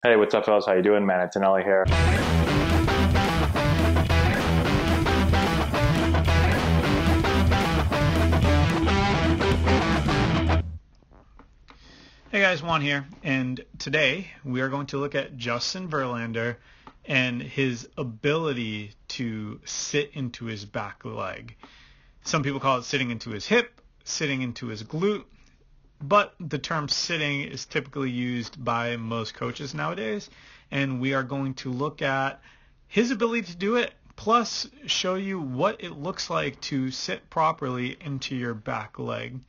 Hey, what's up, fellas? How you doing, man? Antonelli here. Hey guys, Juan here, and today we are going to look at Justin Verlander and his ability to sit into his back leg. Some people call it sitting into his hip, sitting into his glute, but the term sitting is typically used by most coaches nowadays, and we are going to look at his ability to do it, plus show you what it looks like to sit properly into your back leg.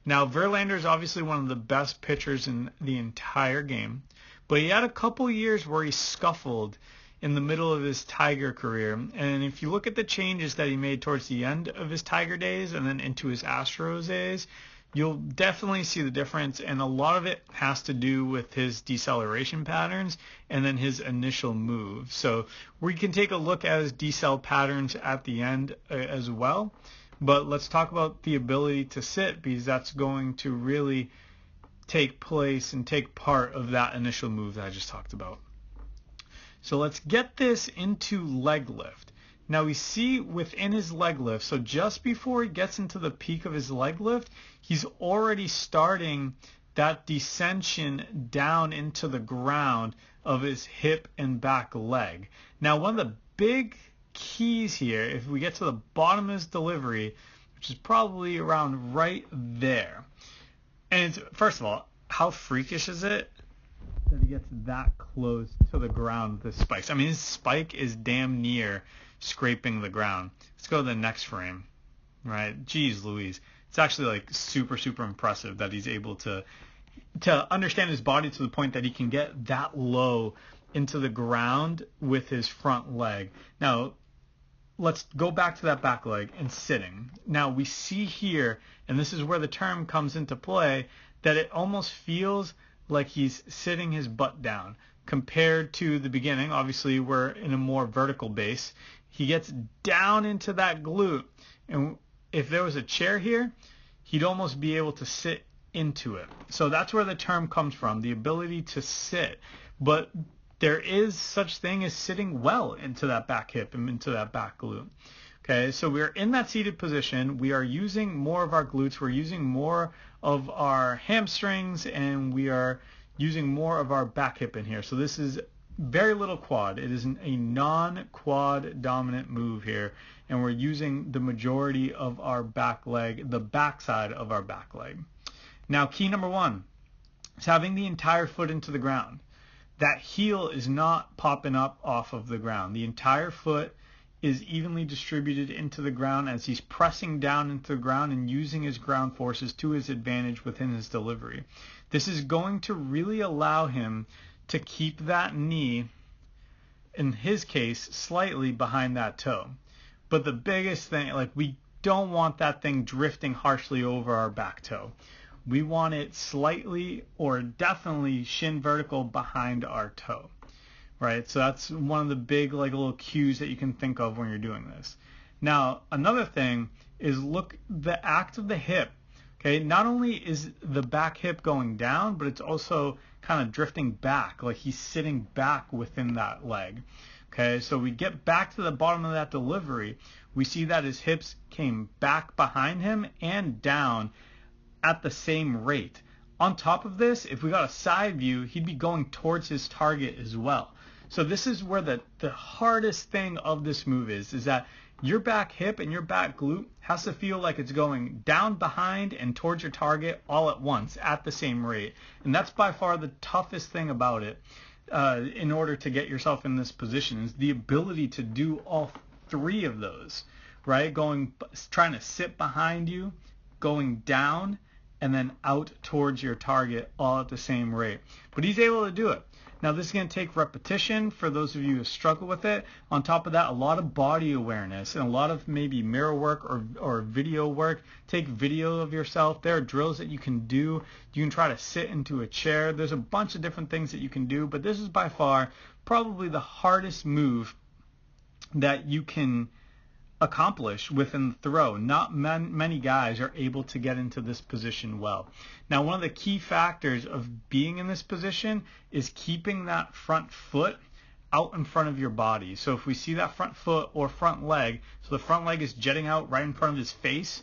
Now, Verlander is obviously one of the best pitchers in the entire game, but he had a couple years where he scuffled in the middle of his Tiger career. And if you look at the changes that he made towards the end of his Tiger days and then into his Astros days, you'll definitely see the difference. And a lot of it has to do with his deceleration patterns and then his initial move. So we can take a look at his decel patterns at the end as well. But let's talk about the ability to sit, because that's going to really take place and take part of that initial move that I just talked about. So let's get this into leg lift. Now we see within his leg lift, so just before he gets into the peak of his leg lift, he's already starting that descension down into the ground of his hip and back leg. Now one of the big keys here, if we get to the bottom of his delivery, which is probably around right there, and it's, first of all, how freakish is it that he gets that close to the ground with his spikes? I mean, his spike is damn near scraping the ground. Let's go to the next frame, right? Jeez Louise. It's actually like super impressive that he's able to understand his body to the point that he can get that low into the ground with his front leg. Now, let's go back to that back leg and sitting. Now, we see here, and this is where the term comes into play, that it almost feels like he's sitting his butt down compared to the beginning. Obviously, we're in a more vertical base. He gets down into that glute, and if there was a chair here, he'd almost be able to sit into it. So that's where the term comes from, the ability to sit. But there is such thing as sitting well into that back hip and into that back glute. Okay, so we're in that seated position. We are using more of our glutes. We're using more of our hamstrings, and we are using more of our back hip in here. So this is very little quad. It is a non-quad dominant move here, and we're using the majority of our back leg, the back side of our back leg. Now, key number one is having the entire foot into the ground. That heel is not popping up off of the ground. The entire foot is evenly distributed into the ground as he's pressing down into the ground and using his ground forces to his advantage within his delivery. This is going to really allow him to keep that knee, in his case, slightly behind that toe. But the biggest thing, like, we don't want that thing drifting harshly over our back toe. We want it slightly or definitely shin vertical behind our toe, right? So that's one of the big, like, little cues that you can think of when you're doing this. Now, another thing is look the act of the hip. Okay, not only is the back hip going down, but it's also kind of drifting back, like he's sitting back within that leg. Okay, so we get back to the bottom of that delivery. We see that his hips came back behind him and down at the same rate. On top of this, if we got a side view, he'd be going towards his target as well. So this is where the hardest thing of this move is that your back hip and your back glute has to feel like it's going down behind and towards your target all at once at the same rate. And that's by far the toughest thing about it in order to get yourself in this position, is the ability to do all three of those, right? Trying to sit behind you, going down, and then out towards your target all at the same rate. But he's able to do it. Now, this is going to take repetition for those of you who struggle with it. On top of that, a lot of body awareness and a lot of maybe mirror work or video work. Take video of yourself. There are drills that you can do. You can try to sit into a chair. There's a bunch of different things that you can do, but this is by far probably the hardest move that you can accomplish within the throw. Not many guys are able to get into this position well. Now, one of the key factors of being in this position is keeping that front foot out in front of your body. So if we see that front foot or front leg, so the front leg is jetting out right in front of his face,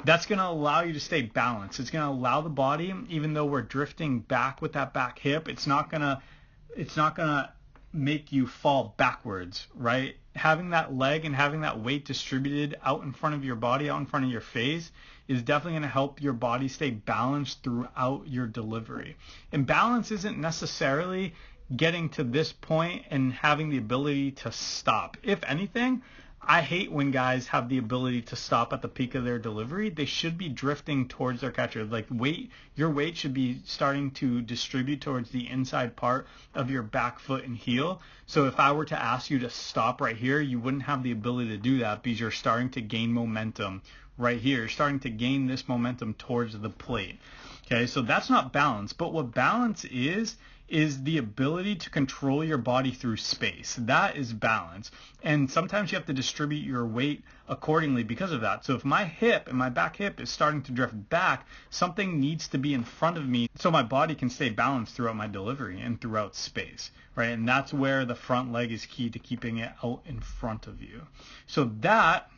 that's going to allow you to stay balanced. It's going to allow the body, even though we're drifting back with that back hip, it's not going to make you fall backwards, right? Having that leg and having that weight distributed out in front of your body, out in front of your face, is definitely going to help your body stay balanced throughout your delivery. And balance isn't necessarily getting to this point and having the ability to stop. If anything, I hate when guys have the ability to stop at the peak of their delivery. They should be drifting towards their catcher. Like your weight should be starting to distribute towards the inside part of your back foot and heel. So if I were to ask you to stop right here, you wouldn't have the ability to do that because you're starting to gain momentum right here. You're starting to gain this momentum towards the plate. Okay, so that's not balance. But what balance is the ability to control your body through space. That is balance. And sometimes you have to distribute your weight accordingly because of that. So if my hip and my back hip is starting to drift back, something needs to be in front of me so my body can stay balanced throughout my delivery and throughout space, right? And that's where the front leg is key to keeping it out in front of you. So that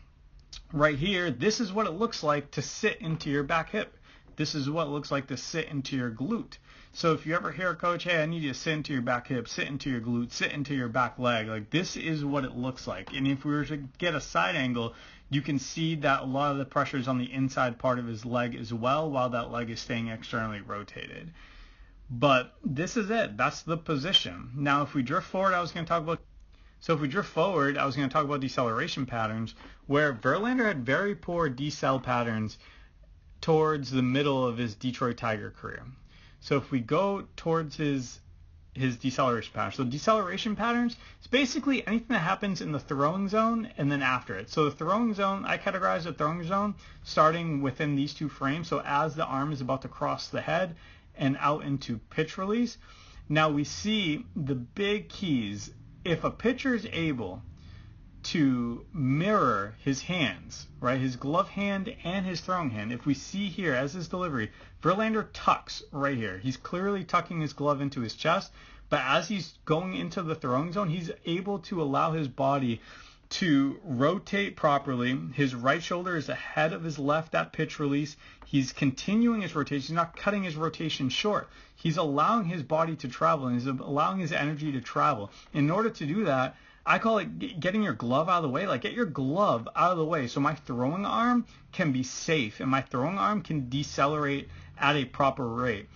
right here, this is what it looks like to sit into your back hip. This is what it looks like to sit into your glute. So if you ever hear a coach, hey, I need you to sit into your back hip, sit into your glute, sit into your back leg, like this is what it looks like. And if we were to get a side angle, you can see that a lot of the pressure is on the inside part of his leg as well, while that leg is staying externally rotated. But this is it. That's the position. Now, if we drift forward, I was going to talk about deceleration patterns, where Verlander had very poor decel patterns towards the middle of his Detroit Tiger career. So if we go towards his deceleration pattern. So deceleration patterns is basically anything that happens in the throwing zone and then after it. So the throwing zone, I categorize the throwing zone starting within these two frames. So as the arm is about to cross the head and out into pitch release. Now we see the big keys. If a pitcher is able to mirror his hands, right, his glove hand and his throwing hand, if we see here as his delivery, Verlander tucks right here. He's clearly tucking his glove into his chest, but as he's going into the throwing zone, he's able to allow his body to rotate properly. His right shoulder is ahead of his left at pitch release. He's continuing his rotation. He's not cutting his rotation short. He's allowing his body to travel, and he's allowing his energy to travel. In order to do that, I call it getting your glove out of the way. Like, get your glove out of the way so my throwing arm can be safe and my throwing arm can decelerate at a proper rate.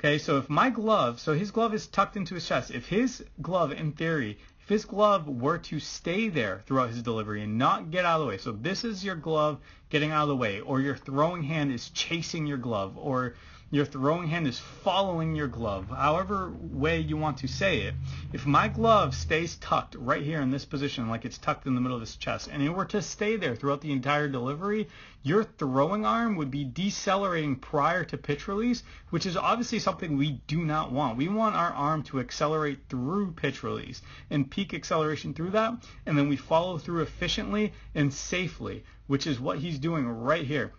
Okay, so if my glove, so his glove is tucked into his chest. If his glove, in theory, if his glove were to stay there throughout his delivery and not get out of the way, so this is your glove getting out of the way, or your throwing hand is chasing your glove, or your throwing hand is following your glove, however way you want to say it. If my glove stays tucked right here in this position, like it's tucked in the middle of his chest, and it were to stay there throughout the entire delivery, your throwing arm would be decelerating prior to pitch release, which is obviously something we do not want. We want our arm to accelerate through pitch release and peak acceleration through that, and then we follow through efficiently and safely, which is what he's doing right here.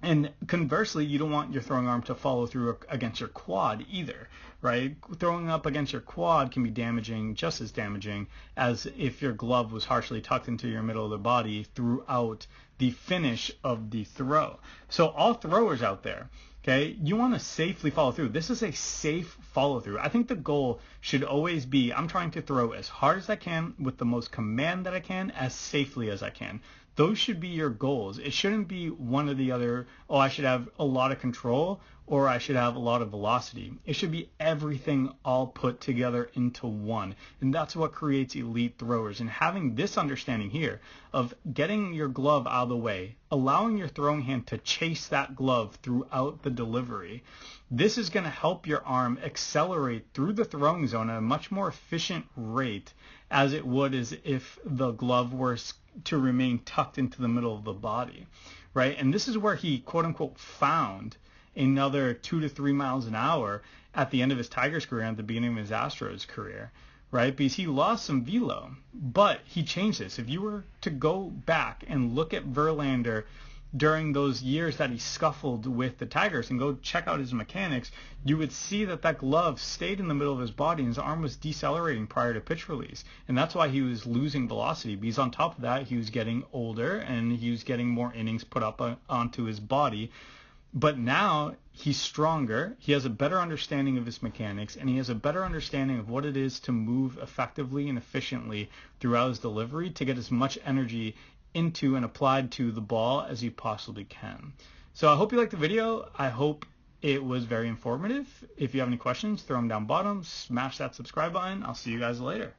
And conversely, you don't want your throwing arm to follow through against your quad either, right? Throwing up against your quad can be damaging, just as damaging as if your glove was harshly tucked into your middle of the body throughout the finish of the throw. So all throwers out there, okay, you want to safely follow through. This is a safe follow through. I think the goal should always be, I'm trying to throw as hard as I can with the most command that I can, as safely as I can. Those should be your goals. It shouldn't be one or the other. Oh, I should have a lot of control or I should have a lot of velocity. It should be everything all put together into one. And that's what creates elite throwers. And having this understanding here of getting your glove out of the way, allowing your throwing hand to chase that glove throughout the delivery, this is going to help your arm accelerate through the throwing zone at a much more efficient rate as it would as if the glove were to remain tucked into the middle of the body, right? And this is where he, quote unquote, found another 2 to 3 miles an hour at the end of his Tigers career and at the beginning of his Astros career, right? Because he lost some velo, but he changed this. If you were to go back and look at Verlander during those years that he scuffled with the Tigers and go check out his mechanics, you would see that that glove stayed in the middle of his body and his arm was decelerating prior to pitch release. And that's why he was losing velocity, because on top of that, he was getting older and he was getting more innings put up onto his body. But now he's stronger, he has a better understanding of his mechanics, and he has a better understanding of what it is to move effectively and efficiently throughout his delivery to get as much energy into and applied to the ball as you possibly can. So I hope you liked the video. I hope it was very informative. If you have any questions, throw them down bottom. Smash that subscribe button. I'll see you guys later.